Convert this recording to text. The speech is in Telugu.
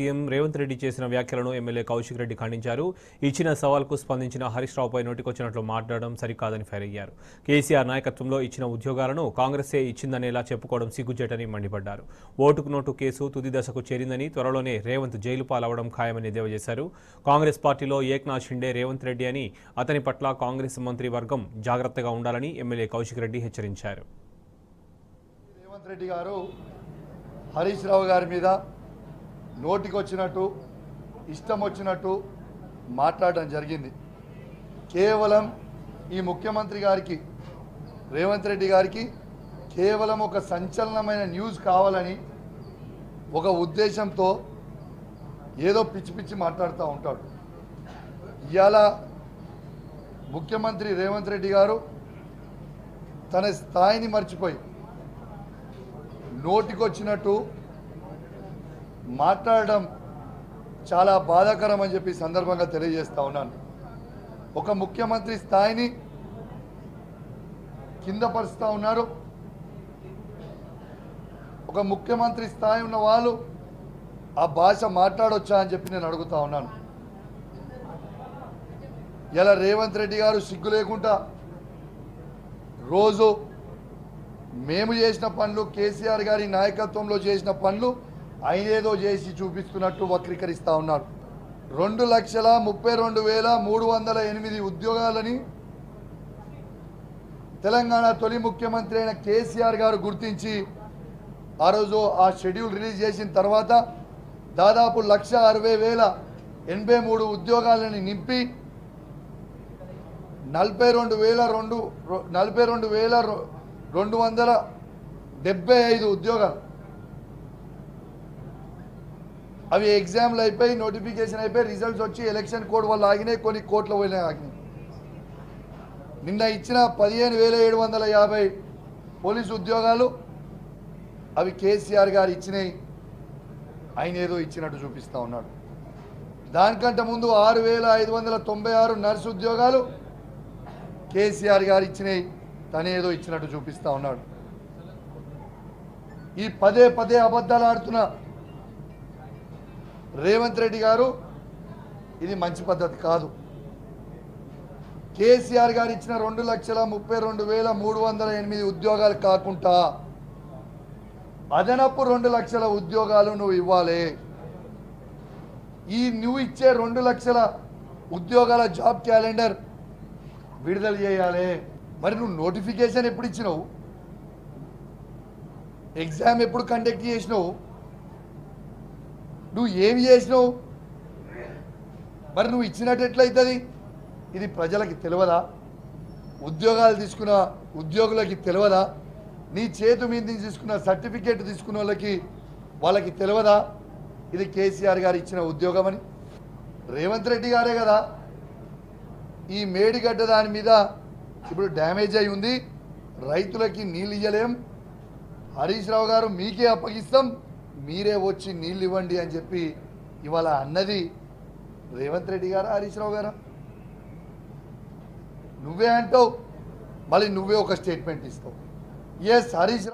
సీఎం రేవంత్ రెడ్డి చేసిన వ్యాఖ్యలను ఎమ్మెల్యే కౌశిక్ రెడ్డి ఖండించారు. ఇచ్చిన సవాల్కు స్పందించిన హరీష్ రావుపై నోటికొచ్చినట్లు మాట్లాడడం సరికాదని ఫైర్ అయ్యారు. కేసీఆర్ నాయకత్వంలో ఇచ్చిన ఉద్యోగాలను కాంగ్రెసే ఇచ్చిందనేలా చెప్పుకోవడం సిగ్గుచేటని మండిపడ్డారు. ఓటుకు నోటు కేసు తుది దశకు చేరిందని, త్వరలోనే రేవంత్ జైలు పాలవడం ఖాయమని ఎద్దేవా చేశారు. కాంగ్రెస్ పార్టీలో ఏక్నాథ్ షిండే రేవంత్ రెడ్డి అని, అతని పట్ల కాంగ్రెస్ మంత్రి వర్గం జాగ్రత్తగా ఉండాలని ఎమ్మెల్యే కౌశిక్ రెడ్డి హెచ్చరించారు. రేవంత్ రెడ్డి గారు హరీష్ రావు గారి మీద నోటికొచ్చినట్టు ఇష్టం వచ్చినట్టు మాట్లాడడం జరిగింది. కేవలం ఈ ముఖ్యమంత్రి గారికి రేవంత్ రెడ్డి గారికి కేవలం ఒక సంచలనమైన న్యూస్ కావాలని ఒక ఉద్దేశంతో ఏదో పిచ్చి పిచ్చి మాట్లాడుతూ ఉంటాడు. ఇవాళ ముఖ్యమంత్రి రేవంత్ రెడ్డి గారు తన స్థాయిని మర్చిపోయి నోటికొచ్చినట్టు మాట్లాడడం చాలా బాధాకరం అని చెప్పి సందర్భంగా తెలియజేస్తా ఉన్నాను. ఒక ముఖ్యమంత్రి స్థాయిని కింద పరుస్తూ ఉన్నారు. ఒక ముఖ్యమంత్రి స్థాయి ఉన్న వాళ్ళు ఆ భాష మాట్లాడొచ్చా అని చెప్పి నేను అడుగుతా ఉన్నాను. ఇలా రేవంత్ రెడ్డి గారు సిగ్గు లేకుండా రోజు మేము చేసిన పనులు, కేసీఆర్ గారి నాయకత్వంలో చేసిన పనులు ఆయనేదో చేసి చూపిస్తున్నట్టు వక్రీకరిస్తూ ఉన్నారు. 2,32,308 ఉద్యోగాలని తెలంగాణ తొలి ముఖ్యమంత్రి అయిన కేసీఆర్ గారు గుర్తించి ఆ రోజు ఆ షెడ్యూల్ రిలీజ్ చేసిన తర్వాత దాదాపు 1,60,083 ఉద్యోగాలని నింపి 42,275 ఉద్యోగాలు అవి ఎగ్జామ్లు అయిపోయి, నోటిఫికేషన్ అయిపోయి, రిజల్ట్స్ వచ్చి ఎలక్షన్ కోడ్ వల్ల ఆగినాయి, కొన్ని కోట్ల వల్ల ఆగినాయి. నిన్న ఇచ్చిన 15,750 పోలీసు ఉద్యోగాలు అవి కేసీఆర్ గారు ఇచ్చినాయి, ఆయన ఏదో ఇచ్చినట్టు చూపిస్తూ ఉన్నాడు. దానికంటే ముందు 6,596 నర్సు ఉద్యోగాలు కేసీఆర్ గారు ఇచ్చినాయి, తనేదో ఇచ్చినట్టు చూపిస్తూ ఉన్నాడు. ఈ పదే పదే అబద్ధాలు ఆడుతున్న రేవంత్ రెడ్డి గారు ఇది మంచి పద్ధతి కాదు. కేసీఆర్ గారు ఇచ్చిన 2,32,308 ఉద్యోగాలు కాకుండా అదనపు 2 లక్షల ఉద్యోగాలు నువ్వు ఇవ్వాలి. ఈ నువ్వు ఇచ్చే 2 లక్షల ఉద్యోగాల జాబ్ క్యాలెండర్ విడుదల చేయాలి. మరి నువ్వు నోటిఫికేషన్ ఎప్పుడు ఇచ్చినావు? ఎగ్జామ్ ఎప్పుడు కండక్ట్ చేసినావు? నువ్వు ఏమి చేసినావు? మరి నువ్వు ఇచ్చినట్టు ఎట్లయితుంది? ఇది ప్రజలకి తెలియదా? ఉద్యోగాలు తీసుకున్న ఉద్యోగులకి తెలియదా? నీ చేతి మీద తీసుకున్న సర్టిఫికేట్ తీసుకున్న వాళ్ళకి తెలియదా ఇది కేసీఆర్ గారు ఇచ్చిన ఉద్యోగం అని? రేవంత్ రెడ్డి గారే కదా ఈ మేడిగడ్డ దాని మీద ఇప్పుడు డ్యామేజ్ అయి ఉంది, రైతులకి నీళ్ళు ఇవ్వలేం, హరీష్ రావు గారు మీకే అప్పగిస్తాం, మీరే వచ్చి నీళ్ళు ఇవ్వండి అని చెప్పి ఇవాళ అన్నది రేవంత్ రెడ్డి గారా హరీష్ రావు గారా? నువ్వే అంటావు, మళ్ళీ నువ్వే ఒక స్టేట్మెంట్ ఇస్తావు. ఎస్, హరీష్